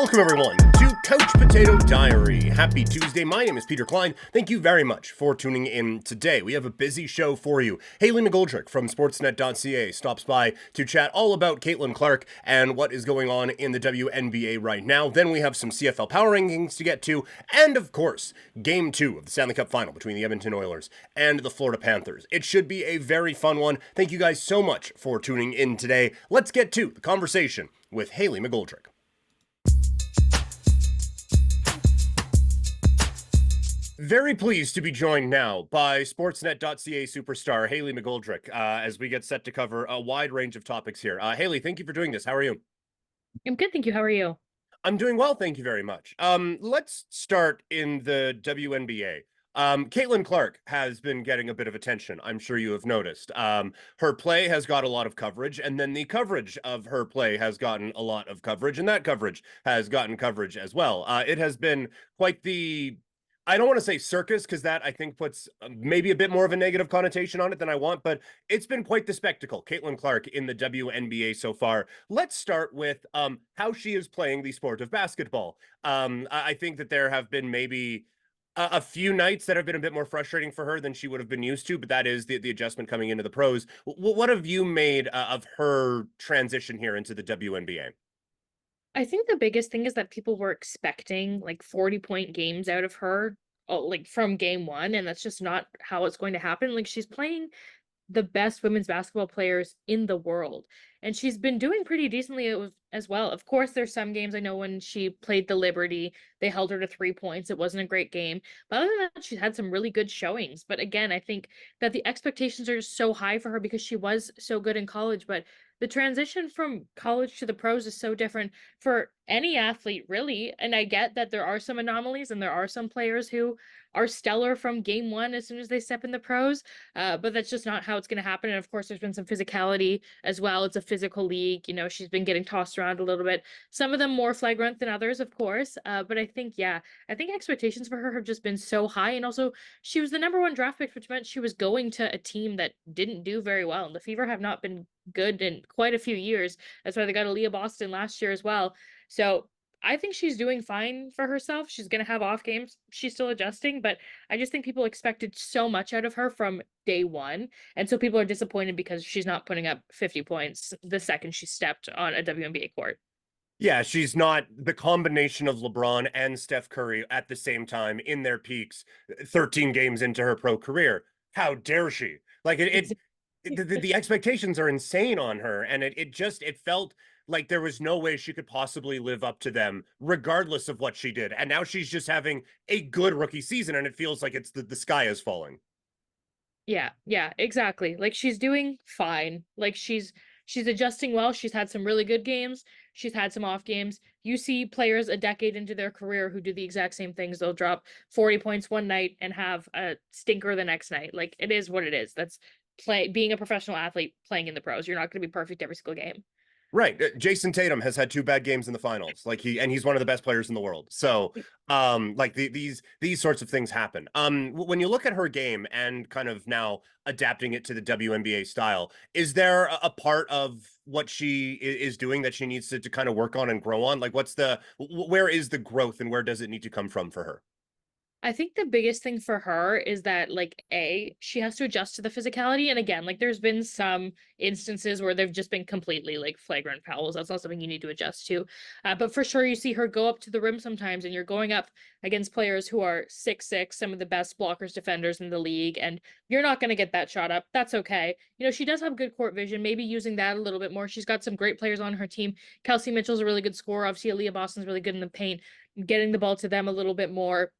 Welcome, everyone, to Couch Potato Diary. Happy Tuesday. My name is Peter Klein. Thank you very much for tuning in today. We have a busy show for you. Hayley McGoldrick from Sportsnet.ca stops by to chat all about Caitlin Clark and what is going on in the WNBA right now. Then we have some CFL Power Rankings to get to, and of course, Game 2 of the Stanley Cup Final between the Edmonton Oilers and the Florida Panthers. It should be a very fun one. Thank you guys so much for tuning in today. Let's get to the conversation with Hayley McGoldrick. Very pleased to be joined now by Sportsnet.ca superstar Hayley McGoldrick as we get set to cover a wide range of topics here. Hayley, thank you for doing this. How are you? I'm good, thank you. How are you? I'm doing well, thank you very much. Let's start in the WNBA. Caitlin Clark has been getting a bit of attention, I'm sure you have noticed. Her play has got a lot of coverage, and then the coverage of her play has gotten a lot of coverage, and that coverage has gotten coverage as well. It has been quite the I don't want to say circus because that I think puts maybe a bit more of a negative connotation on it than I want, but it's been quite the spectacle. Caitlin Clark in the WNBA so far. Let's start with how she is playing the sport of basketball. I think that there have been maybe a few nights that have been a bit more frustrating for her than she would have been used to, but that is the adjustment coming into the pros. What have you made of her transition here into the WNBA? I think the biggest thing is that people were expecting like 40-point games out of her, like from game one, and that's just not how it's going to happen. Like she's playing the best women's basketball players in the world. And she's been doing pretty decently as well. Of course, there's some games I know when she played the Liberty, they held her to 3 points. It wasn't a great game. But other than that, she's had some really good showings. But again, I think that the expectations are just so high for her because she was so good in college. But the transition from college to the pros is so different for any athlete, really. And I get that there are some anomalies and there are some players who are stellar from game one as soon as they step in the pros. But that's just not how it's going to happen. And of course, there's been some physicality as well. It's a physical league. You know, she's been getting tossed around a little bit. Some of them more flagrant than others, of course. But I think, yeah, I think expectations for her have just been so high. And also, she was the number one draft pick, which meant she was going to a team that didn't do very well. And the Fever have not been good in quite a few years. That's why they got Aaliyah Boston last year as well. So I think she's doing fine for herself. She's going to have off games. She's still adjusting, but I just think people expected so much out of her from day one. And so people are disappointed because she's not putting up 50 points the second she stepped on a WNBA court. Yeah, she's not the combination of LeBron and Steph Curry at the same time in their peaks, 13 games into her pro career. How dare she? Like the expectations are insane on her, and it felt like there was no way she could possibly live up to them, regardless of what she did. And now she's just having a good rookie season, and it feels like it's the sky is falling. Yeah, exactly. Like she's doing fine. Like she's adjusting well. She's had some really good games. She's had some off games. You see players a decade into their career who do the exact same things. They'll drop 40 points one night and have a stinker the next night. Like it is what it is. That's being a professional athlete playing in the pros. You're not going to be perfect every single game. Right. Jason Tatum has had two bad games in the finals. Like he's one of the best players in the world. So, like these sorts of things happen. When you look at her game and kind of now adapting it to the WNBA style, is there a part of what she is doing that she needs to kind of work on and grow on? Like where is the growth and where does it need to come from for her? I think the biggest thing for her is that, like, she has to adjust to the physicality. And again, like, there's been some instances where they've just been completely like flagrant fouls. That's not something you need to adjust to. But for sure, you see her go up to the rim sometimes, and you're going up against players who are 6'6", some of the best blockers, defenders in the league, and you're not going to get that shot up. That's okay. You know, she does have good court vision, maybe using that a little bit more. She's got some great players on her team. Kelsey Mitchell's a really good scorer. Obviously, Aaliyah Boston's really good in the paint, getting the ball to them a little bit more,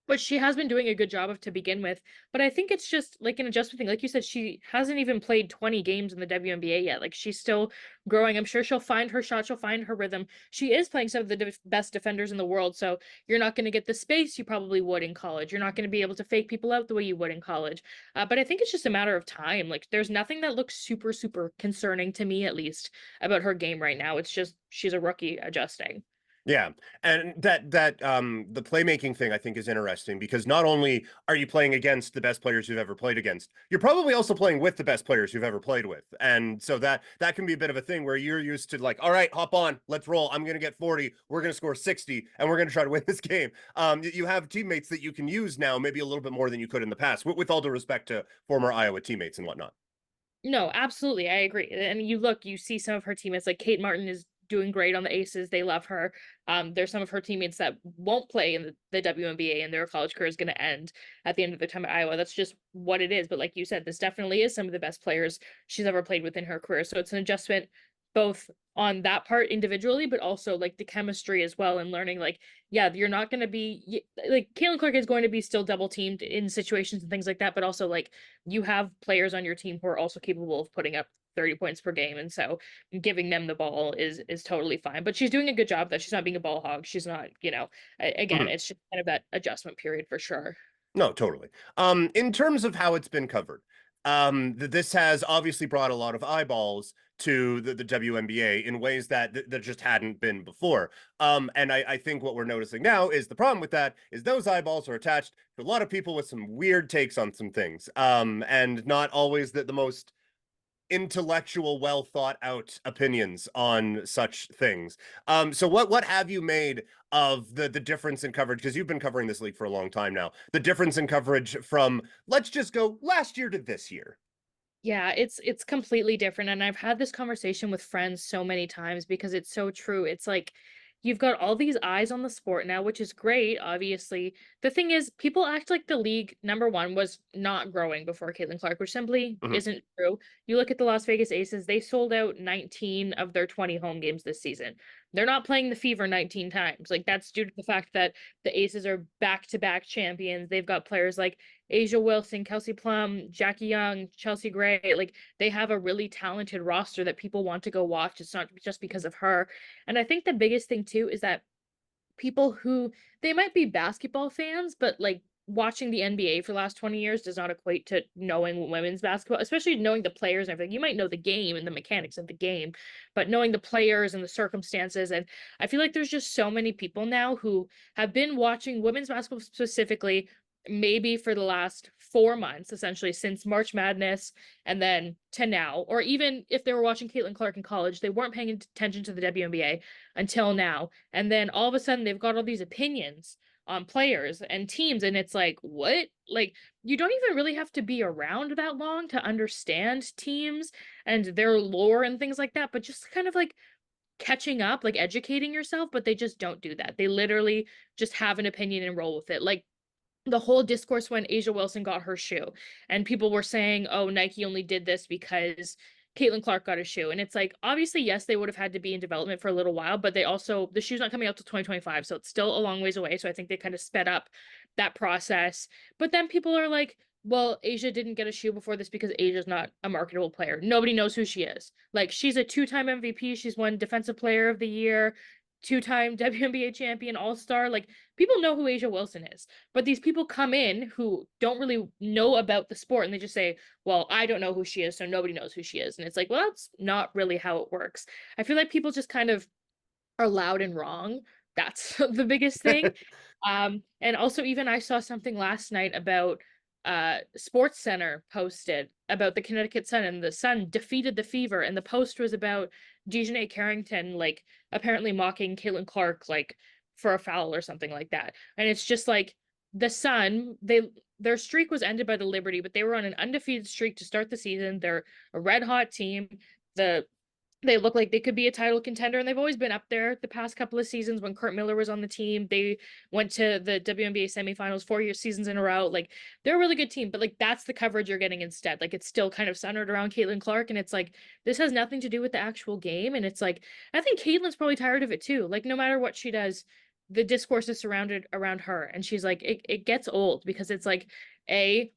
but she has been doing a good job of to begin with. But I think it's just like an adjustment thing. Like you said, she hasn't even played 20 games in the WNBA yet. Like she's still growing. I'm sure she'll find her shot. She'll find her rhythm. She is playing some of the best defenders in the world. So you're not going to get the space you probably would in college. You're not going to be able to fake people out the way you would in college. But I think it's just a matter of time. Like there's nothing that looks super, super concerning to me, at least, about her game right now. It's just she's a rookie adjusting. Yeah. And the playmaking thing I think is interesting because not only are you playing against the best players you've ever played against, you're probably also playing with the best players you've ever played with. And so that can be a bit of a thing where you're used to like, all right, hop on, let's roll. I'm gonna get 40, we're gonna score 60, and we're gonna try to win this game. You have teammates that you can use now, maybe a little bit more than you could in the past, with all due respect to former Iowa teammates and whatnot. No, absolutely. I agree. And you look, you see some of her teammates, like Kate Martin is doing great on the Aces. They love her. There's some of her teammates that won't play in the WNBA and their college career is going to end at the end of their time at Iowa. That's just what it is. But like you said, this definitely is some of the best players she's ever played with in her career. So it's an adjustment both on that part individually, but also like the chemistry as well and learning like, yeah, you're not going to be like Caitlin Clark is going to be still double teamed in situations and things like that. But also like you have players on your team who are also capable of putting up 30 points per game. And so giving them the ball is totally fine. But she's doing a good job that she's not being a ball hog. She's not, again, Mhm. it's just kind of that adjustment period for sure. No, totally. In terms of how it's been covered, this has obviously brought a lot of eyeballs to the WNBA in ways that just hadn't been before. And I think what we're noticing now is the problem with that is those eyeballs are attached to a lot of people with some weird takes on some things, and not always the most intellectual, well thought out opinions on such things. So what have you made of the difference in coverage? Because you've been covering this league for a long time now. The difference in coverage from let's just go last year to this year. Yeah, it's completely different, and I've had this conversation with friends so many times because it's so true. It's like you've got all these eyes on the sport now, which is great, obviously. The thing is, people act like the league, number one, was not growing before Caitlin Clark, which simply Mhm. isn't true. You look at the Las Vegas Aces, they sold out 19 of their 20 home games this season. They're not playing the Fever 19 times. Like that's due to the fact that the Aces are back-to-back champions. They've got players like Asia Wilson, Kelsey Plum, Jackie Young, Chelsea Gray, like they have a really talented roster that people want to go watch. It's not just because of her. And I think the biggest thing too is that people who they might be basketball fans, but like watching the NBA for the last 20 years does not equate to knowing women's basketball, especially knowing the players and everything. You might know the game and the mechanics of the game, but knowing the players and the circumstances. And I feel like there's just so many people now who have been watching women's basketball specifically, maybe for the last 4 months, essentially since March Madness and then to now, or even if they were watching Caitlin Clark in college, they weren't paying attention to the WNBA until now. And then all of a sudden they've got all these opinions on players and teams. And it's like, what? Like, you don't even really have to be around that long to understand teams and their lore and things like that, but just kind of like catching up, like educating yourself, but they just don't do that. They literally just have an opinion and roll with it. Like the whole discourse when Asia Wilson got her shoe, and people were saying, "Oh, Nike only did this because Caitlin Clark got a shoe." And it's like, obviously, yes, they would have had to be in development for a little while, but they also the shoe's not coming out till 2025, so it's still a long ways away. So I think they kind of sped up that process. But then people are like, "Well, Asia didn't get a shoe before this because Asia's not a marketable player. Nobody knows who she is. Like, she's a two-time MVP. She's won Defensive Player of the Year." Two-time WNBA champion, all-star. Like people know who Asia Wilson is. But these people come in who don't really know about the sport and they just say, well, I don't know who she is, so nobody knows who she is. And it's like, well, that's not really how it works. I feel like people just kind of are loud and wrong. That's the biggest thing. And also even I saw something last night about Sports Center posted about the Connecticut Sun and the Sun defeated the Fever and the post was about Dejanay Carrington like apparently mocking Caitlin Clark like for a foul or something like that. And it's just like the Sun, their streak was ended by the Liberty, but they were on an undefeated streak to start the season. They're a red hot team. The they look like they could be a title contender, and they've always been up there the past couple of seasons when Kurt Miller was on the team. They went to the WNBA semifinals 4 year seasons in a row. Like they're a really good team, but like that's the coverage you're getting instead. Like it's still kind of centered around Caitlin Clark, and it's like this has nothing to do with the actual game. And it's like I think Caitlin's probably tired of it too. Like no matter what she does, the discourse is surrounded around her, and she's like it gets old because it's like a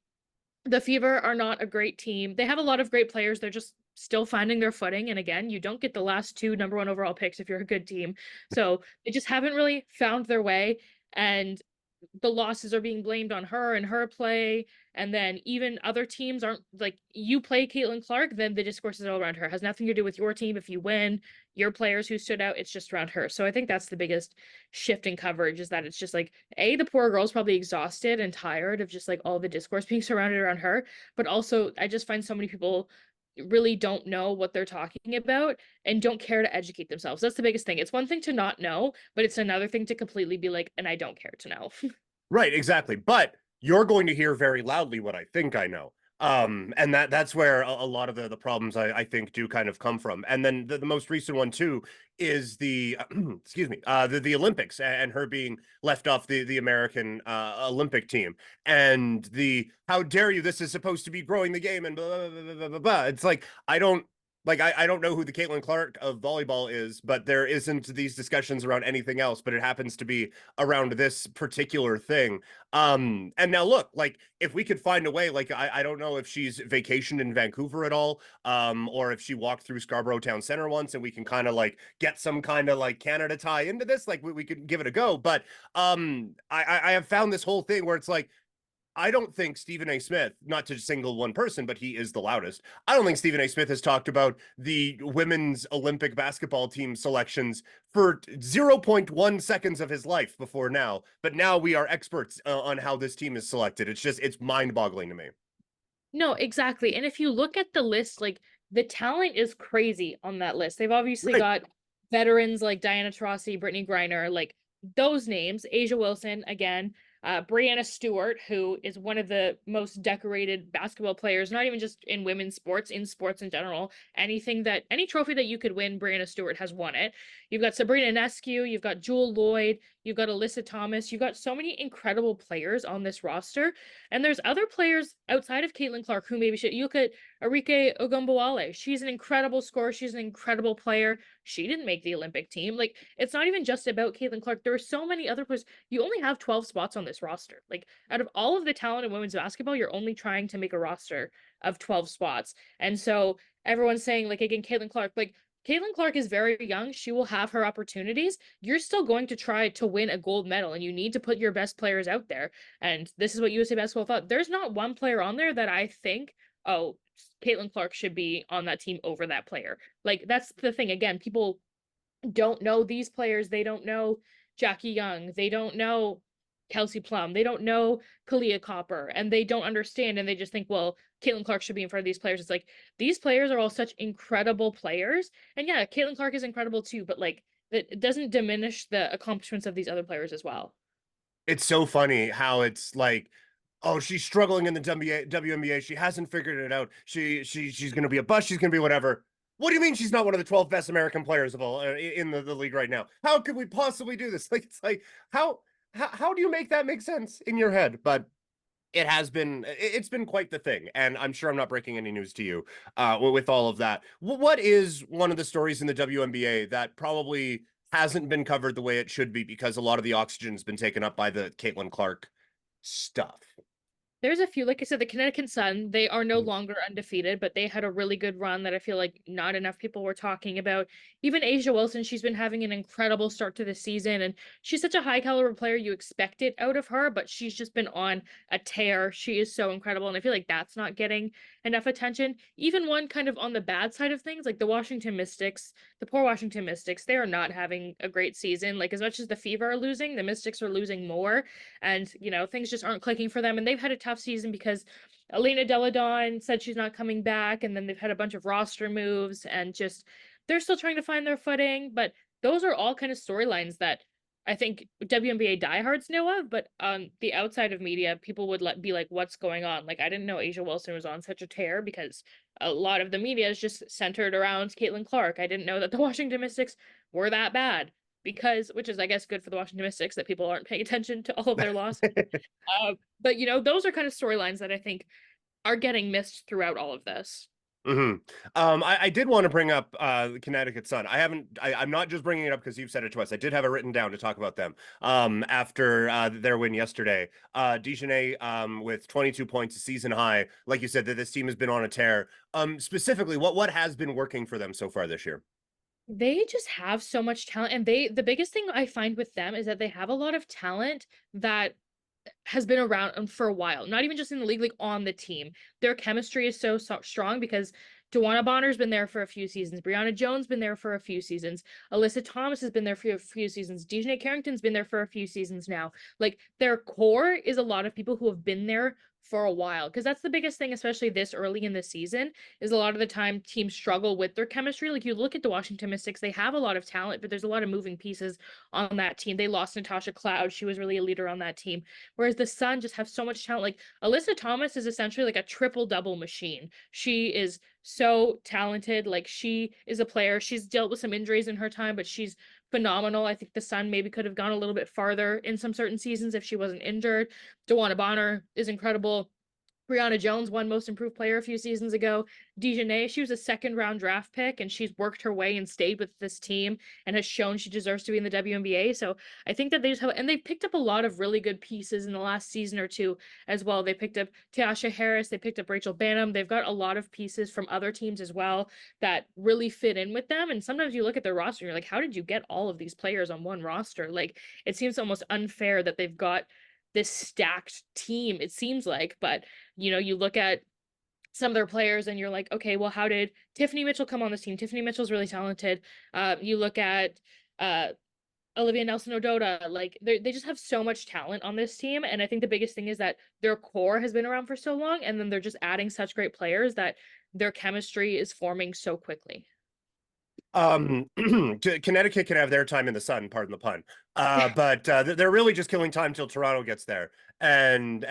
the Fever are not a great team. They have a lot of great players. They're just still finding their footing. And again, you don't get the last two number one overall picks if you're a good team. So they just haven't really found their way. And the losses are being blamed on her and her play. And then even other teams aren't like, you play Caitlin Clark, then the discourse is all around her. It has nothing to do with your team. If you win, your players who stood out, it's just around her. So I think that's the biggest shift in coverage, is that it's just like, A, the poor girl's probably exhausted and tired of just like all the discourse being surrounded around her. But also, I just find so many people really don't know what they're talking about and don't care to educate themselves. That's the biggest thing. It's one thing to not know, but it's another thing to completely be like, and I don't care to know. Right, exactly. But you're going to hear very loudly what I think I know. And that's where a lot of the problems I think do kind of come from. And then the most recent one too is the excuse me, the Olympics, and her being left off the American Olympic team, and the how dare you, this is supposed to be growing the game and blah blah blah blah blah, blah. It's like I don't know who the Caitlin Clark of volleyball is, but there isn't these discussions around anything else, but it happens to be around this particular thing. And now look, like if we could find a way, like I don't know if she's vacationed in Vancouver at all, or if she walked through Scarborough Town Center once, and we can kind of like get some kind of like Canada tie into this, like we could give it a go. But I have found this whole thing where it's like, I don't think Stephen A. Smith, not to single one person, but he is the loudest. I don't think Stephen A. Smith has talked about the women's Olympic basketball team selections for zero point 0.1 seconds of his life before now. But now we are experts on how this team is selected. It's mind boggling to me. No, exactly. And if you look at the list, like the talent is crazy on that list. They've obviously Right. got veterans like Diana Taurasi, Brittany Griner, like those names, Asia Wilson again, Brianna Stewart, who is one of the most decorated basketball players, not even just in women's sports, in sports in general. Any trophy that you could win, Brianna Stewart has won it. You've got Sabrina Ionescu, you've got Jewel Lloyd, you've got Alyssa Thomas, you've got so many incredible players on this roster. And there's other players outside of Caitlin Clark who maybe should. You look at Arike Ogunbowale. She's an incredible scorer. She's an incredible player. She didn't make the Olympic team. Like, it's not even just about Caitlin Clark. There are so many other players. You only have 12 spots on this roster. Like, out of all of the talent in women's basketball, you're only trying to make a roster of 12 spots. And so everyone's saying, like, again, Caitlin Clark is very young. She will have her opportunities. You're still going to try to win a gold medal, and you need to put your best players out there. And this is what USA Basketball thought. There's not one player on there that I think, oh, Caitlin Clark should be on that team over that player. Like, that's the thing. Again, people don't know these players. They don't know Jackie Young. They don't know Kelsey Plum. They don't know Kalia Copper, and they don't understand. And they just think, well, Caitlin Clark should be in front of these players. It's like, these players are all such incredible players. And yeah, Caitlin Clark is incredible too, but like, it doesn't diminish the accomplishments of these other players as well. It's so funny how it's like, oh, she's struggling in the WNBA. She hasn't figured it out. She's going to be a bust. She's going to be whatever. What do you mean she's not one of the 12 best American players of all in the league right now? How could we possibly do this? Like, it's like, how do you make that make sense in your head? But it's been quite the thing, and I'm sure I'm not breaking any news to you with all of that. What is one of the stories in the WNBA that probably hasn't been covered the way it should be because a lot of the oxygen's been taken up by the Caitlin Clark stuff? There's a few, like I said, the Connecticut Sun, they are no Mhm. longer undefeated, but they had a really good run that I feel like not enough people were talking about. Even Asia Wilson, she's been having an incredible start to the season, and she's such a high caliber player. You expect it out of her, but she's just been on a tear. She is so incredible, and I feel like that's not getting enough attention. Even one kind of on the bad side of things, like the Washington Mystics, the poor Washington Mystics, they are not having a great season. Like, as much as the Fever are losing, the Mystics are losing more, and things just aren't clicking for them, and they've had a tough season because Elena Deladon said she's not coming back, and then they've had a bunch of roster moves, and just they're still trying to find their footing. But those are all kind of storylines that I think WNBA diehards know of, but on the outside of media, people would be like, what's going on? Like, I didn't know Asia Wilson was on such a tear, because a lot of the media is just centered around Caitlin Clark. I didn't know that the Washington Mystics were that bad, because, which is, I guess, good for the Washington Mystics that people aren't paying attention to all of their losses. But those are kind of storylines that I think are getting missed throughout all of this. Hmm. I did want to bring up the Connecticut Sun. I'm not just bringing it up because you've said it to us. I did have it written down to talk about them. After their win yesterday, Dejanay with 22 points, a season high. Like you said, that this team has been on a tear. Specifically, what has been working for them so far this year? They just have so much talent, and the biggest thing I find with them is that they have a lot of talent that has been around for a while, not even just in the league, like on the team. Their chemistry is so strong because Dewana Bonner's been there for a few seasons. Brianna Jones been there for a few seasons. Alyssa Thomas has been there for a few seasons. Dejanay Carrington's been there for a few seasons now. Like their core is a lot of people who have been there for a while, because that's the biggest thing, especially this early in the season, is a lot of the time teams struggle with their chemistry. Like you look at the Washington Mystics, they have a lot of talent, but there's a lot of moving pieces on that team. They lost Natasha Cloud. She was really a leader on that team. Whereas the Sun just have so much talent. Like Alyssa Thomas is essentially like a triple double machine. She is so talented. Like she is a player. She's dealt with some injuries in her time, but she's phenomenal. I think the Sun maybe could have gone a little bit farther in some certain seasons if she wasn't injured. Dewana Bonner is incredible. Brianna Jones won Most Improved Player a few seasons ago. Dejanay, she was a second-round draft pick, and she's worked her way and stayed with this team and has shown she deserves to be in the WNBA. So I think that they just have, and they've picked up a lot of really good pieces in the last season or two as well. They picked up Tiasha Harris, they picked up Rachel Banham. They've got a lot of pieces from other teams as well that really fit in with them. And sometimes you look at their roster and you're like, how did you get all of these players on one roster? Like, it seems almost unfair that they've got this stacked team, it seems like, but you look at some of their players and you're like, okay, well, how did Tiffany Mitchell come on this team? Tiffany Mitchell's really talented. You look at uh, Olivia Nelson Ododa, like they just have so much talent on this team. And I think the biggest thing is that their core has been around for so long, and then they're just adding such great players that their chemistry is forming so quickly. Connecticut can have their time in the sun, pardon the pun. But they're really just killing time till Toronto gets there, and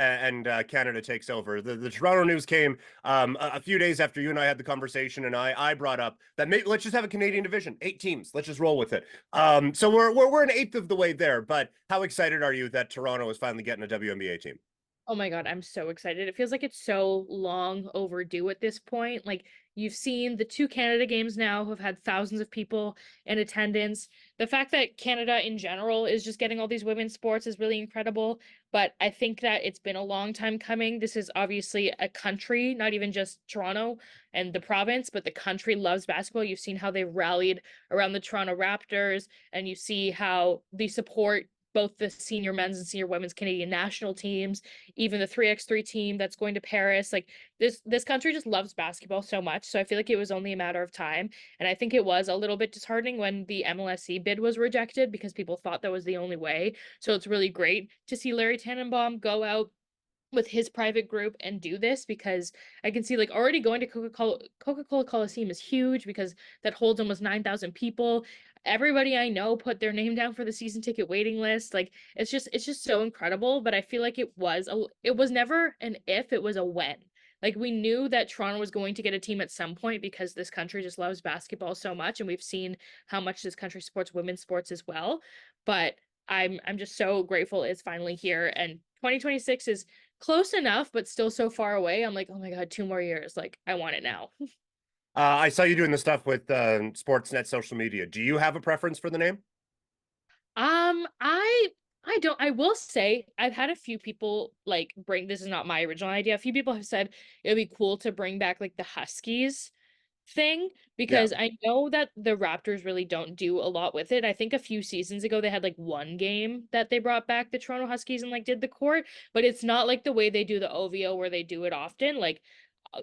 Canada takes over. The Toronto news came a few days after you and I had the conversation, and I brought up that maybe let's just have a Canadian division, 8 teams. Let's just roll with it. So we're an eighth of the way there. But how excited are you that Toronto is finally getting a WNBA team? Oh my God, I'm so excited. It feels like it's so long overdue at this point. Like you've seen the two Canada games now have had thousands of people in attendance. The fact that Canada in general is just getting all these women's sports is really incredible. But I think that it's been a long time coming. This is obviously a country, not even just Toronto and the province, but the country loves basketball. You've seen how they rallied around the Toronto Raptors, and you see how they support both the senior men's and senior women's Canadian national teams, even the 3x3 team that's going to Paris. Like this country just loves basketball so much. So I feel like it was only a matter of time. And I think it was a little bit disheartening when the MLSE bid was rejected because people thought that was the only way. So it's really great to see Larry Tannenbaum go out with his private group and do this, because I can see like already going to Coca-Cola Coliseum is huge because that holds almost 9,000 people. Everybody I know put their name down for the season ticket waiting list. Like it's just so incredible, but I feel like it was never an if, it was a when. Like we knew that Toronto was going to get a team at some point because this country just loves basketball so much, and we've seen how much this country supports women's sports as well. But I'm just so grateful it's finally here, and 2026 is close enough, but still so far away. I'm like, oh my God, 2 more years. Like, I want it now. I saw you doing the stuff with Sportsnet social media. Do you have a preference for the name? I don't, I will say I've had a few people like bring, this is not my original idea. A few people have said it would be cool to bring back like the Huskies thing, Yeah. because I know that the Raptors really don't do a lot with it. I think a few seasons ago they had like one game that they brought back the Toronto Huskies and like did the court, but it's not like the way they do the OVO where they do it often. Like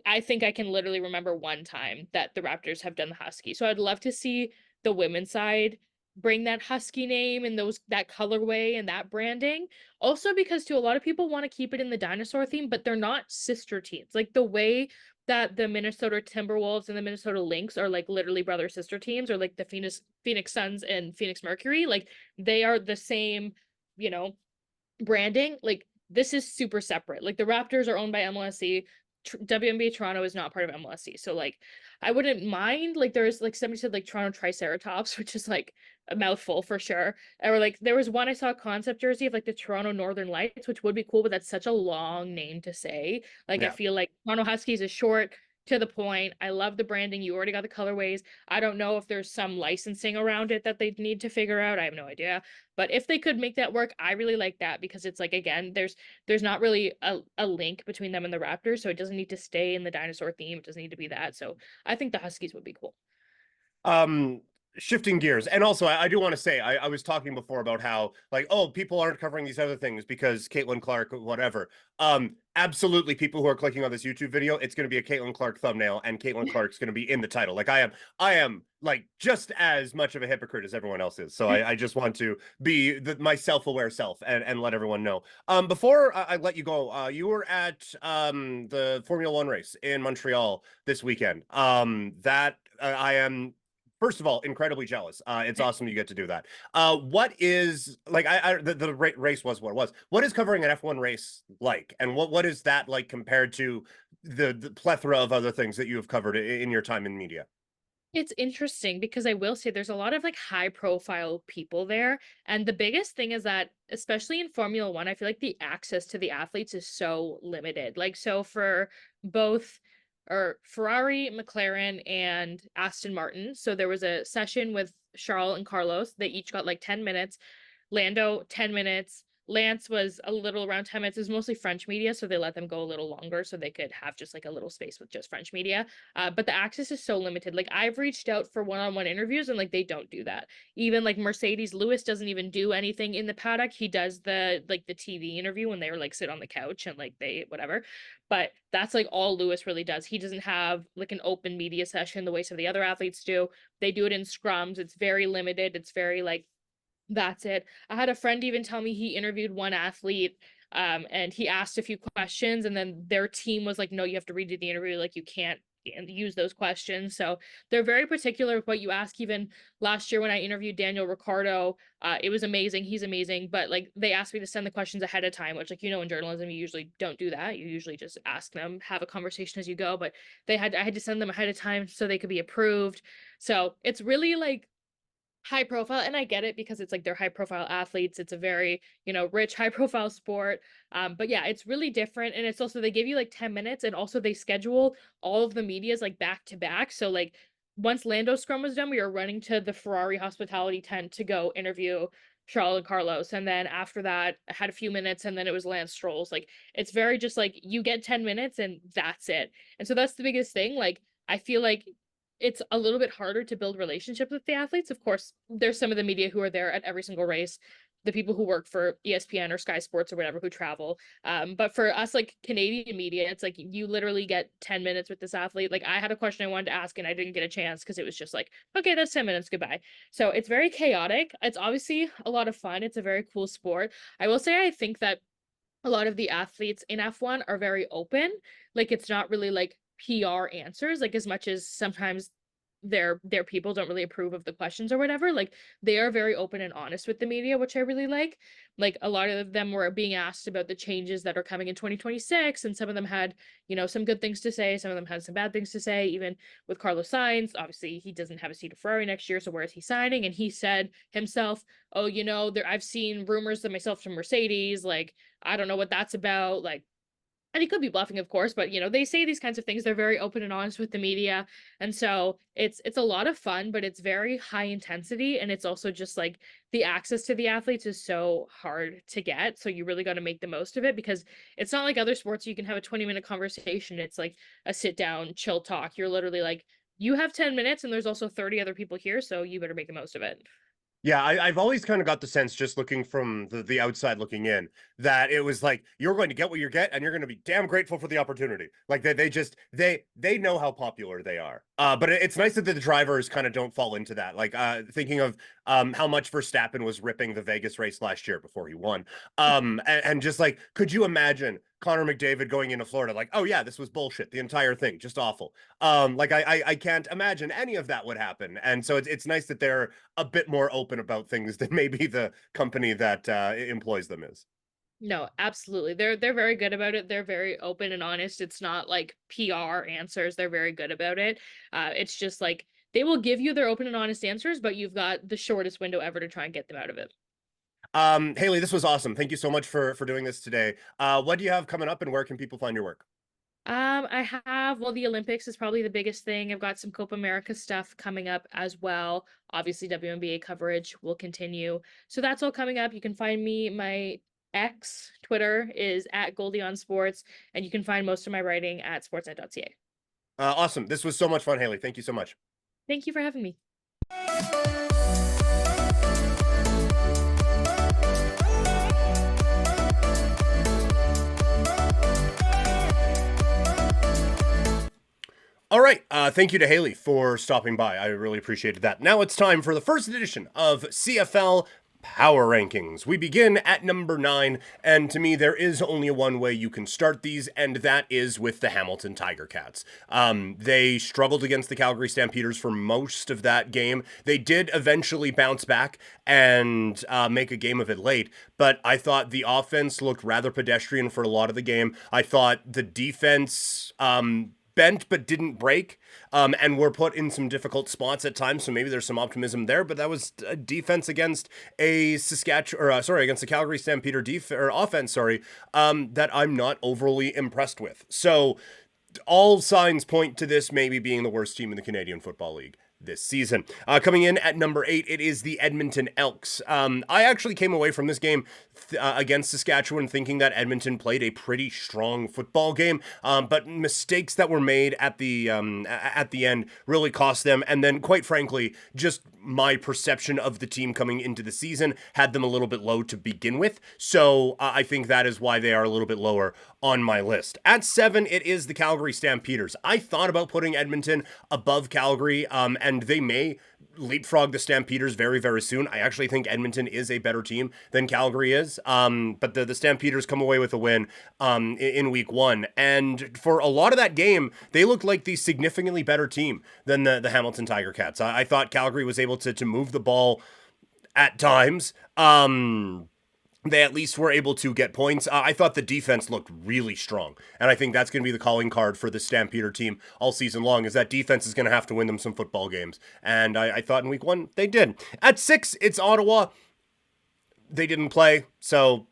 I think I can literally remember one time that the Raptors have done the Husky. So I'd love to see the women's side bring that Husky name and those that colorway and that branding. Also because to a lot of people want to keep it in the dinosaur theme, but they're not sister teams. Like the way that the Minnesota Timberwolves and the Minnesota Lynx are like literally brother sister teams, or like the Phoenix Suns and Phoenix Mercury, like they are the same, you know, branding. Like this is super separate. Like the Raptors are owned by MLSE. WNBA Toronto is not part of MLSE. So like I wouldn't mind, like there's like somebody said like Toronto Triceratops, which is like a mouthful for sure. Or like there was one I saw a concept jersey of like the Toronto Northern Lights, which would be cool, but that's such a long name to say. Like I Yeah. feel like Toronto Huskies is short, to the point. I love the branding. You already got the colorways. I don't know if there's some licensing around it that they need to figure out. I have no idea. But if they could make that work, I really like that, because it's like again, there's not really a link between them and the Raptors, so it doesn't need to stay in the dinosaur theme. It doesn't need to be that. So I think the Huskies would be cool. Um, shifting gears, and also I do want to say I was talking before about how like, oh, people aren't covering these other things because Caitlin Clark, whatever. Absolutely, people who are clicking on this YouTube video, it's going to be a Caitlin Clark thumbnail, and Caitlin Clark's going to be in the title. Like I am like just as much of a hypocrite as everyone else is. So I just want to be my self-aware self and let everyone know. Before I let you go, you were at the Formula One race in Montreal this weekend. That I am, first of all, incredibly jealous. It's awesome you get to do that. What is like the race was what it was. What is covering an F1 race like, and what is that like compared to the plethora of other things that you have covered in your time in media? It's interesting because I will say there's a lot of like high profile people there. And the biggest thing is that, especially in Formula One, I feel like the access to the athletes is so limited. Like, so for both or Ferrari, McLaren, and Aston Martin. So there was a session with Charles and Carlos. They each got like 10 minutes. Lando, 10 minutes. Lance was a little around 10 minutes. It was mostly French media, so they let them go a little longer so they could have just like a little space with just French media. But the access is so limited. Like, I've reached out for one-on-one interviews and like they don't do that. Even like Mercedes Lewis doesn't even do anything in the paddock. He does the like the TV interview when they were like sit on the couch and like they whatever. But that's like all Lewis really does. He doesn't have like an open media session the way some of the other athletes do. They do it in scrums. It's very limited. It's very like that's it. I had a friend even tell me he interviewed one athlete, and he asked a few questions, and then their team was like, "No, you have to redo the interview. Like, you can't use those questions." So they're very particular with what you ask. Even last year when I interviewed Daniel Ricciardo, it was amazing. He's amazing, but like they asked me to send the questions ahead of time, which, like, in journalism you usually don't do that. You usually just ask them, have a conversation as you go. But I had to send them ahead of time so they could be approved. So it's really like high profile, and I get it because it's like they're high profile athletes. It's a very, rich high profile sport. But yeah, it's really different, and it's also they give you like 10 minutes, and also they schedule all of the medias like back to back. So like once Lando scrum was done, we were running to the Ferrari hospitality tent to go interview Charles and Carlos, and then after that I had a few minutes, and then it was Lance Stroll's. Like, it's very just like you get 10 minutes and that's it. And so that's the biggest thing. Like, I feel like it's a little bit harder to build relationships with the athletes. Of course, there's some of the media who are there at every single race, the people who work for ESPN or Sky Sports or whatever who travel. But for us, like Canadian media, it's like you literally get 10 minutes with this athlete. Like, I had a question I wanted to ask and I didn't get a chance because it was just like, okay, that's 10 minutes, goodbye. So it's very chaotic. It's obviously a lot of fun. It's a very cool sport. I will say I think that a lot of the athletes in F1 are very open. Like, it's not really like PR answers, like as much as sometimes their people don't really approve of the questions or whatever. Like, they are very open and honest with the media, which I really like. Like, a lot of them were being asked about the changes that are coming in 2026, and some of them had, some good things to say, some of them had some bad things to say. Even with Carlos Sainz, obviously he doesn't have a seat at Ferrari next year, so where is he signing? And he said himself, oh, I've seen rumors of myself from Mercedes, like, I don't know what that's about. Like, and he could be bluffing, of course, but they say these kinds of things. They're very open and honest with the media. And so it's a lot of fun, but it's very high intensity. And it's also just like the access to the athletes is so hard to get. So you really got to make the most of it, because it's not like other sports you can have a 20-minute conversation. It's like a sit down, chill talk. You're literally like, you have 10 minutes and there's also 30 other people here, so you better make the most of it. Yeah, I've always kind of got the sense, just looking from the outside looking in, that it was like you're going to get what you get, and you're going to be damn grateful for the opportunity. Like they just they know how popular they are. But it's nice that the drivers kind of don't fall into that. Like thinking of how much Verstappen was ripping the Vegas race last year before he won. And just like, could you imagine Connor McDavid going into Florida like, oh yeah, this was bullshit, the entire thing, just awful. Like I can't imagine any of that would happen. And so it's nice that they're a bit more open about things than maybe the company that employs them is. No, absolutely. They're very good about it. They're very open and honest. It's not like PR answers. They're very good about it. It's just like they will give you their open and honest answers, but you've got the shortest window ever to try and get them out of it. Hayley, this was awesome. Thank you so much for doing this today. What do you have coming up, and where can people find your work? I have, well, the Olympics is probably the biggest thing. I've got some Copa America stuff coming up as well. Obviously, WNBA coverage will continue. So that's all coming up. You can find me, my X Twitter is at Goldie on Sports, and you can find most of my writing at sportsnet.ca. Awesome. This was so much fun, Hayley. Thank you so much. Thank you for having me. All right. Thank you to Hayley for stopping by. I really appreciated that. Now it's time for the first edition of CFL Power Rankings. We begin at number 9, and to me, there is only one way you can start these, and that is with the Hamilton Tiger Cats. They struggled against the Calgary Stampeders for most of that game. They did eventually bounce back and make a game of it late, but I thought the offense looked rather pedestrian for a lot of the game. I thought the defense bent but didn't break, and were put in some difficult spots at times, so maybe there's some optimism there, but that was a defense against a against the Calgary Stampeder offense, that I'm not overly impressed with. So all signs point to this maybe being the worst team in the Canadian Football League this season. Coming in at number 8, it is the Edmonton Elks. I actually came away from this game against Saskatchewan thinking that Edmonton played a pretty strong football game, but mistakes that were made at the end really cost them, and then quite frankly, just my perception of the team coming into the season had them a little bit low to begin with, so I think that is why they are a little bit lower on my list. At 7, it is the Calgary Stampeders. I thought about putting Edmonton above Calgary, and they may leapfrog the Stampeders very, very soon. I actually think Edmonton is a better team than Calgary is, but the Stampeders come away with a win in week 1, and for a lot of that game, they looked like the significantly better team than the Hamilton Tiger Cats. I thought Calgary was able to move the ball at times. They at least were able to get points. I thought the defense looked really strong, and I think that's going to be the calling card for the Stampeder team all season long, is that defense is going to have to win them some football games, and I thought in week 1 they did. At 6, it's Ottawa. They didn't play, so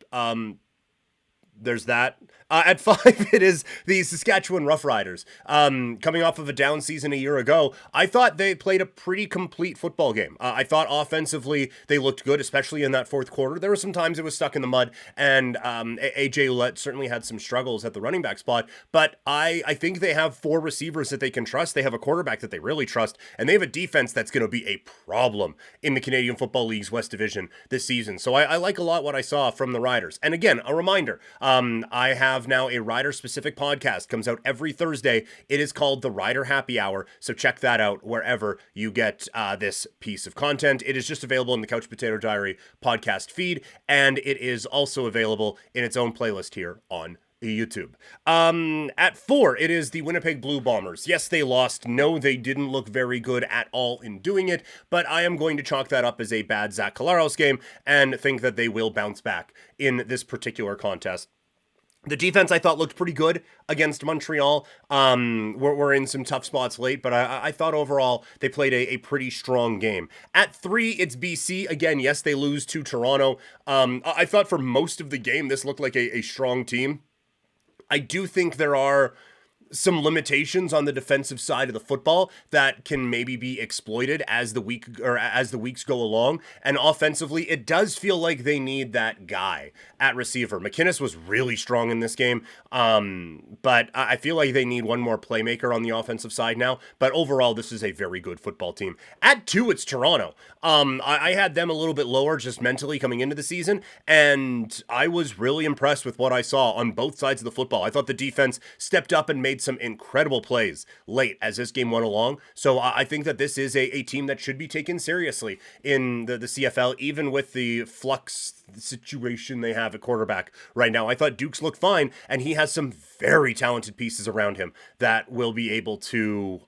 there's that. At 5, it is the Saskatchewan Roughriders. Coming off of a down season a year ago, I thought they played a pretty complete football game. I thought offensively they looked good, especially in that fourth quarter. There were some times it was stuck in the mud, and AJ Ouellette certainly had some struggles at the running back spot, but I think they have 4 receivers that they can trust. They have a quarterback that they really trust, and they have a defense that's going to be a problem in the Canadian Football League's West Division this season. So I like a lot what I saw from the Riders. And again, a reminder, I have now a Rider-specific podcast, comes out every Thursday. It is called the Rider Happy Hour, so check that out wherever you get this piece of content. It is just available in the Couch Potato Diary podcast feed, and it is also available in its own playlist here on YouTube. At 4, it is the Winnipeg Blue Bombers. Yes, they lost. No, they didn't look very good at all in doing it, but I am going to chalk that up as a bad Zach Collaros game and think that they will bounce back in this particular contest. The defense, I thought, looked pretty good against Montreal. We're in some tough spots late, but I thought overall they played a pretty strong game. At 3, it's BC. Again, yes, they lose to Toronto. I thought for most of the game, this looked like a strong team. I do think there are some limitations on the defensive side of the football that can maybe be exploited as the weeks go along. And offensively, it does feel like they need that guy at receiver. McInnes was really strong in this game, but I feel like they need one more playmaker on the offensive side now. But overall, this is a very good football team. At 2, it's Toronto. I had them a little bit lower just mentally coming into the season, and I was really impressed with what I saw on both sides of the football. I thought the defense stepped up and made some incredible plays late as this game went along. So I think that this is a team that should be taken seriously in the CFL, even with the flux situation they have at quarterback right now. I thought Dukes looked fine, and he has some very talented pieces around him that will be able to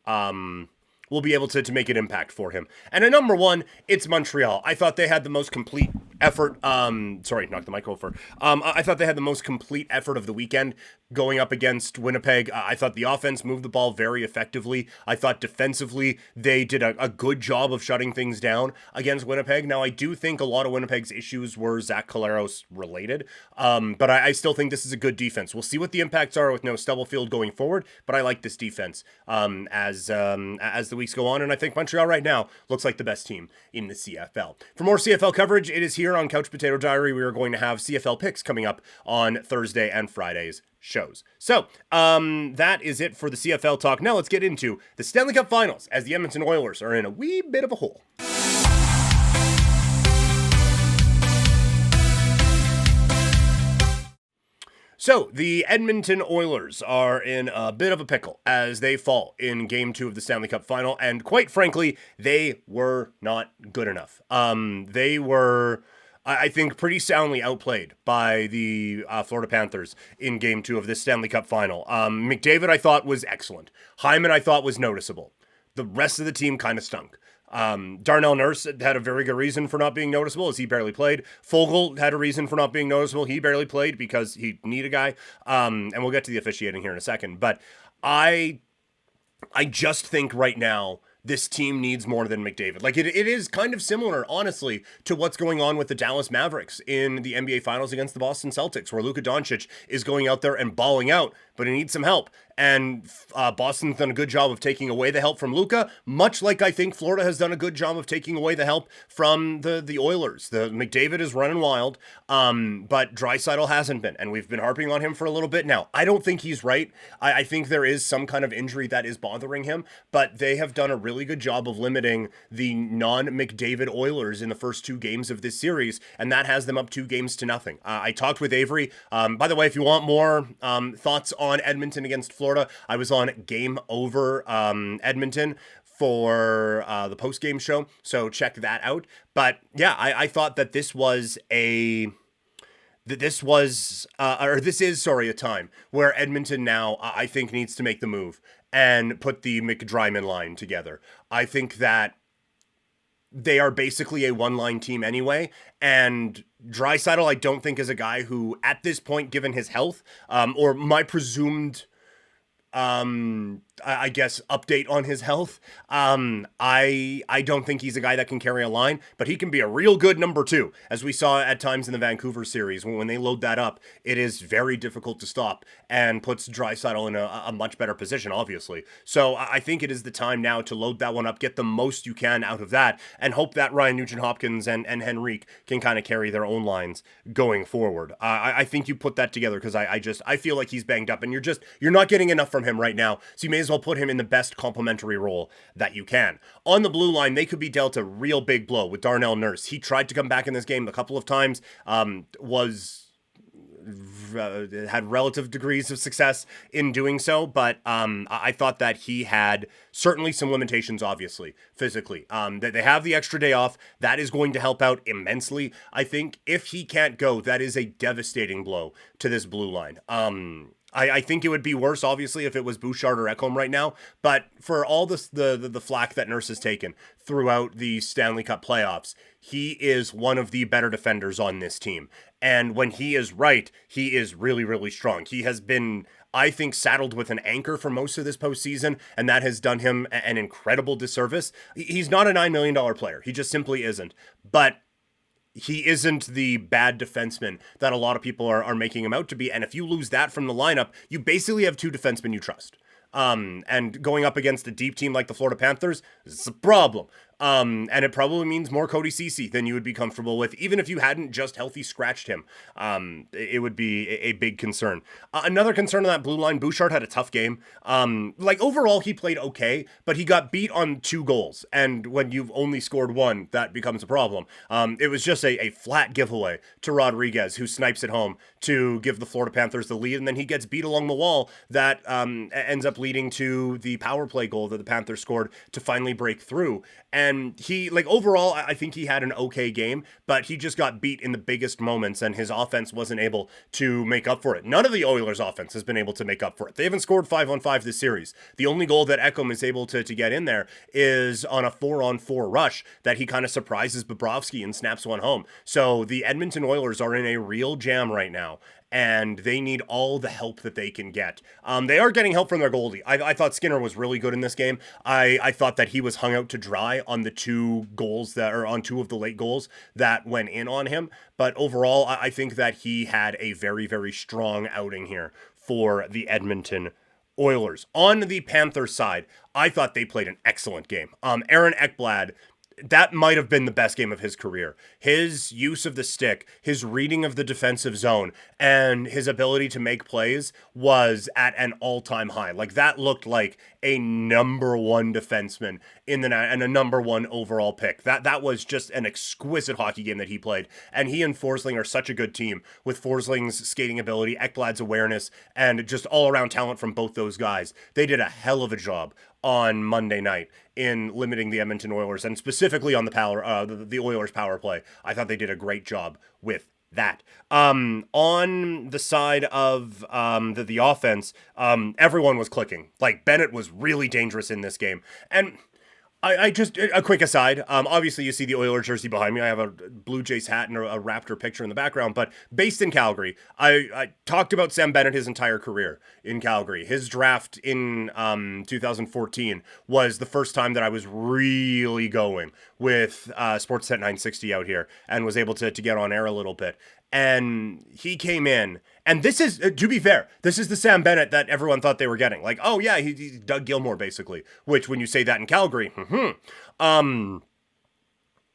make an impact for him. And at number 1, it's Montreal. I thought they had the most complete effort. Sorry, knocked the mic over. I thought they had the most complete effort of the weekend going up against Winnipeg. I thought the offense moved the ball very effectively. I thought defensively they did a good job of shutting things down against Winnipeg. Now, I do think a lot of Winnipeg's issues were Zach Collaros related, but I still think this is a good defense. We'll see what the impacts are with no Stubblefield going forward, but I like this defense as the weeks go on, and I think Montreal right now looks like the best team in the CFL. For more CFL coverage, it is here on Couch Potato Diary. We are going to have CFL picks coming up on Thursday and Friday's shows. So, that is it for the CFL talk. Now let's get into the Stanley Cup Finals as the Edmonton Oilers are in a wee bit of a hole. So, the Edmonton Oilers are in a bit of a pickle as they fall in Game 2 of the Stanley Cup Final, and quite frankly, they were not good enough. They were, I think, pretty soundly outplayed by the Florida Panthers in Game 2 of this Stanley Cup Final. McDavid, I thought, was excellent. Hyman, I thought, was noticeable. The rest of the team kind of stunk. Darnell Nurse had a very good reason for not being noticeable as he barely played. Fogle had a reason for not being noticeable. He barely played because he needed a guy. And we'll get to the officiating here in a second. But I just think right now this team needs more than McDavid. Like it is kind of similar, honestly, to what's going on with the Dallas Mavericks in the NBA Finals against the Boston Celtics, where Luka Doncic is going out there and balling out, but he needs some help. And Boston's done a good job of taking away the help from Luka, much like I think Florida has done a good job of taking away the help from the Oilers. The McDavid is running wild, but Draisaitl hasn't been, and we've been harping on him for a little bit now. I don't think he's right. I think there is some kind of injury that is bothering him, but they have done a really good job of limiting the non-McDavid Oilers in the first 2 games of this series, and that has them up 2-0. I talked with Avery. By the way, if you want more thoughts on Edmonton against Florida, I was on Game Over Edmonton for the post-game show, so check that out. But yeah, I thought that this was a this is a time where Edmonton now I think needs to make the move and put the McDryman line together. I think that they are basically a one-line team anyway, and Draisaitl I don't think is a guy who, at this point, given his health, or my presumed I guess update on his health. I don't think he's a guy that can carry a line, but he can be a real good number 2, as we saw at times in the Vancouver series. When they load that up, it is very difficult to stop and puts Draisaitl in a much better position, obviously. So I think it is the time now to load that one up, get the most you can out of that, and hope that Ryan Nugent-Hopkins and Henrique can kind of carry their own lines going forward. I think you put that together because I feel like he's banged up, and you're not getting enough from him right now, so you may as well put him in the best complementary role that you can. On the blue line, they could be dealt a real big blow with Darnell Nurse. He tried to come back in this game a couple of times, had relative degrees of success in doing so, but I thought that he had certainly some limitations, obviously, physically. That they have the extra day off, that is going to help out immensely. I think if he can't go, that is a devastating blow to this blue line. I think it would be worse, obviously, if it was Bouchard or Ekholm right now. But for all the flack that Nurse has taken throughout the Stanley Cup playoffs, he is one of the better defenders on this team. And when he is right, he is really, really strong. He has been, I think, saddled with an anchor for most of this postseason, and that has done him an incredible disservice. He's not a $9 million player. He just simply isn't. But he isn't the bad defenseman that a lot of people are making him out to be. And if you lose that from the lineup, you basically have 2 defensemen you trust. And going up against a deep team like the Florida Panthers is a problem. And it probably means more Cody Ceci than you would be comfortable with, even if you hadn't just healthy scratched him. It would be a big concern. Another concern on that blue line, Bouchard had a tough game. Overall, he played okay, but he got beat on 2 goals. And when you've only scored 1, that becomes a problem. It was just a flat giveaway to Rodriguez, who snipes it home to give the Florida Panthers the lead. And then he gets beat along the wall that ends up leading to the power play goal that the Panthers scored to finally break through. And he, overall, I think he had an okay game, but he just got beat in the biggest moments, and his offense wasn't able to make up for it. None of the Oilers' offense has been able to make up for it. They haven't scored 5-on-5 this series. The only goal that Ekholm is able to get in there is on a 4-on-4 rush that he kind of surprises Bobrovsky and snaps one home. So the Edmonton Oilers are in a real jam right now, and they need all the help that they can get. They are getting help from their goalie. I thought Skinner was really good in this game. I thought that he was hung out to dry on the 2 goals on 2 of the late goals that went in on him. But overall, I think that he had a very, very strong outing here for the Edmonton Oilers. On the Panthers side, I thought they played an excellent game. Aaron Ekblad, that might have been the best game of his career. His use of the stick, his reading of the defensive zone, and his ability to make plays was at an all-time high. That looked like a number one defenseman and a number one overall pick. That was just an exquisite hockey game that he played. And he and Forsling are such a good team with Forsling's skating ability, Ekblad's awareness, and just all around talent from both those guys. They did a hell of a job on Monday night in limiting the Edmonton Oilers, and specifically on the Oilers power play. I thought they did a great job with that. On the side of the offense, everyone was clicking. Like, Bennett was really dangerous in this game. And I just, a quick aside, obviously you see the Oilers jersey behind me. I have a Blue Jays hat and a Raptor picture in the background, but based in Calgary, I talked about Sam Bennett his entire career in Calgary. His draft in 2014 was the first time that I was really going with Sportsnet 960 out here and was able to get on air a little bit. And he came in, and this is, to be fair, this is the Sam Bennett that everyone thought they were getting. Like, oh yeah, he's Doug Gilmour, basically. Which, when you say that in Calgary,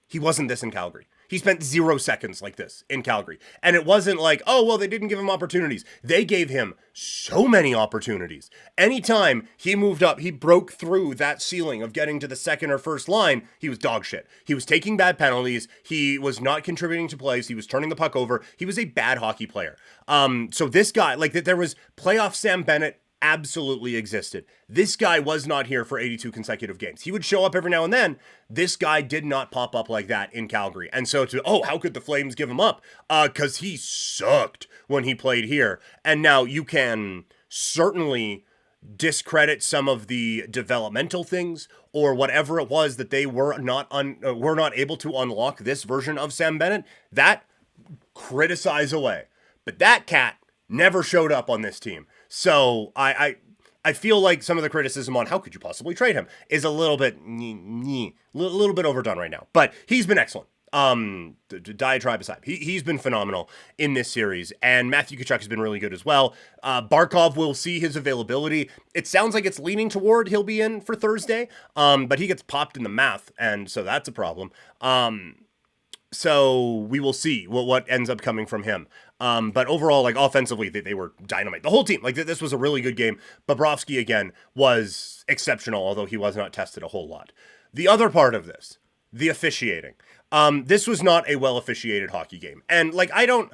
he wasn't this in Calgary. He spent 0 seconds like this in Calgary. And it wasn't like, oh, well, they didn't give him opportunities. They gave him so many opportunities. Anytime he moved up, he broke through that ceiling of getting to the second or first line, he was dog shit. He was taking bad penalties. He was not contributing to plays. He was turning the puck over. He was a bad hockey player. So this guy, like, there was playoff Sam Bennett absolutely existed. This guy was not here for 82 consecutive games. He would show up every now and then. This guy did not pop up like that in Calgary. And so how could the Flames give him up? Because he sucked when he played here. And now you can certainly discredit some of the developmental things or whatever it was that they were not able to unlock this version of Sam Bennett. That criticize away. But that cat never showed up on this team. So I feel like some of the criticism on how could you possibly trade him is a little bit overdone right now. But he's been excellent. The diatribe aside, he's been phenomenal in this series, and Matthew Tkachuk has been really good as well. Barkov will see his availability. It sounds like it's leaning toward he'll be in for Thursday, but he gets popped in the mouth, and so that's a problem. So we will see what ends up coming from him. But overall, like, offensively, they were dynamite. The whole team, like, this was a really good game. Bobrovsky, again, was exceptional, although he was not tested a whole lot. The other part of this, the officiating. This was not a well-officiated hockey game. And, like, I don't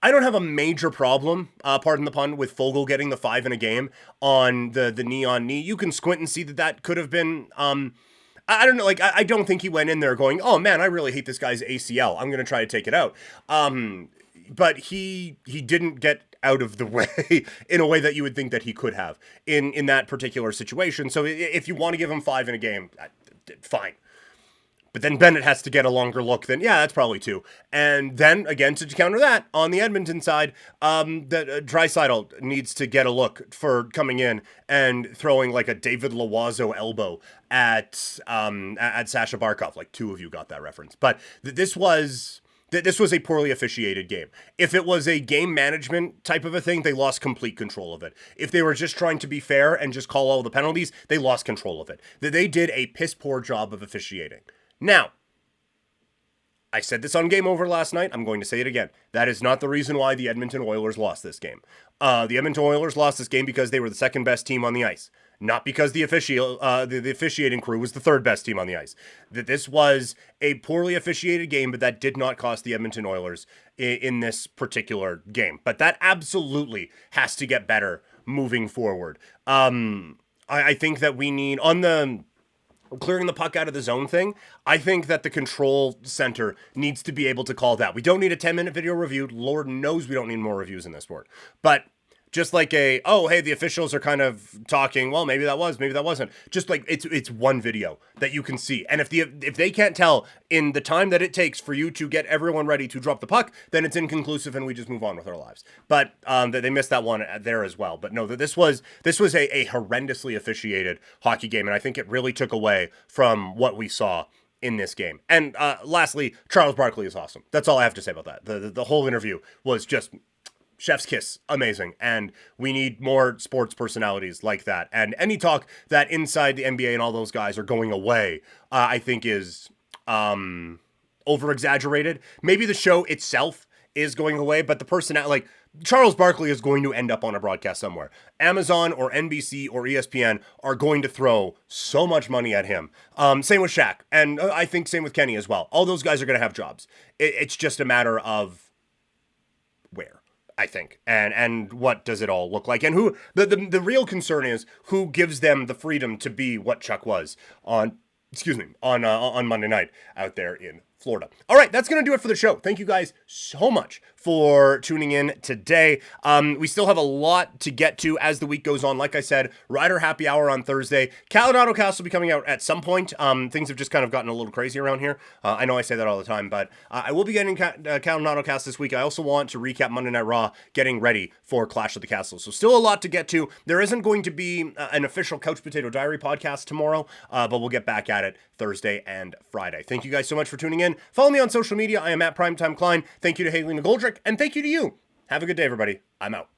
have a major problem, pardon the pun, with Fogle getting the 5 in a game on the knee-on-knee. You can squint and see that could have been... I don't know, like, I don't think he went in there going, oh man, I really hate this guy's ACL. I'm going to try to take it out. But he didn't get out of the way in a way that you would think that he could have in that particular situation. So if you want to give him 5 in a game, fine. But then Bennett has to get a longer look than, yeah, that's probably 2. And then, again, to counter that, on the Edmonton side, that Draisaitl needs to get a look for coming in and throwing like a David Loiseau elbow at Sasha Barkov. Like, 2 of you got that reference. But this was a poorly officiated game. If it was a game management type of a thing, they lost complete control of it. If they were just trying to be fair and just call all the penalties, they lost control of it. They did a piss poor job of officiating. Now, I said this on Game Over last night. I'm going to say it again. That is not the reason why the Edmonton Oilers lost this game. The Edmonton Oilers lost this game because they were the second best team on the ice. Not because the officiating crew was the third best team on the ice. That this was a poorly officiated game, but that did not cost the Edmonton Oilers in this particular game. But that absolutely has to get better moving forward. I think that we need, on the clearing the puck out of the zone thing, I think that the control center needs to be able to call that. We don't need a 10-minute video review. Lord knows we don't need more reviews in this sport. But just like hey, the officials are kind of talking, well, maybe that was, maybe that wasn't. Just like it's one video that you can see. And if they can't tell in the time that it takes for you to get everyone ready to drop the puck, then it's inconclusive and we just move on with our lives. But they missed that one there as well. But no, this was a horrendously officiated hockey game, and I think it really took away from what we saw in this game. And lastly, Charles Barkley is awesome. That's all I have to say about that. The whole interview was just chef's kiss, amazing, and we need more sports personalities like that. And any talk that inside the NBA and all those guys are going away, I think is over exaggerated. Maybe the show itself is going away, but the Charles Barkley is going to end up on a broadcast somewhere. Amazon or NBC or ESPN are going to throw so much money at him. Same with Shaq, and I think same with Kenny as well. All those guys are going to have jobs. It's just a matter of where, I think, and what does it all look like, and who. The real concern is who gives them the freedom to be what Chuck was on Monday night out there in Florida. All right, that's going to do it for the show. Thank you guys so much for tuning in today. We still have a lot to get to as the week goes on. Like I said, Rider Happy Hour on Thursday. Cal and Autocast will be coming out at some point. Things have just kind of gotten a little crazy around here. I know I say that all the time, but I will be getting Cal and Autocast this week. I also want to recap Monday Night Raw, getting ready for Clash of the Castles. So still a lot to get to. There isn't going to be an official Couch Potato Diary podcast tomorrow, but we'll get back at it Thursday and Friday. Thank you guys so much for tuning in. Follow me on social media. I am at Primetime Klein. Thank you to Hayley McGoldrick, and thank you to you. Have a good day, everybody. I'm out.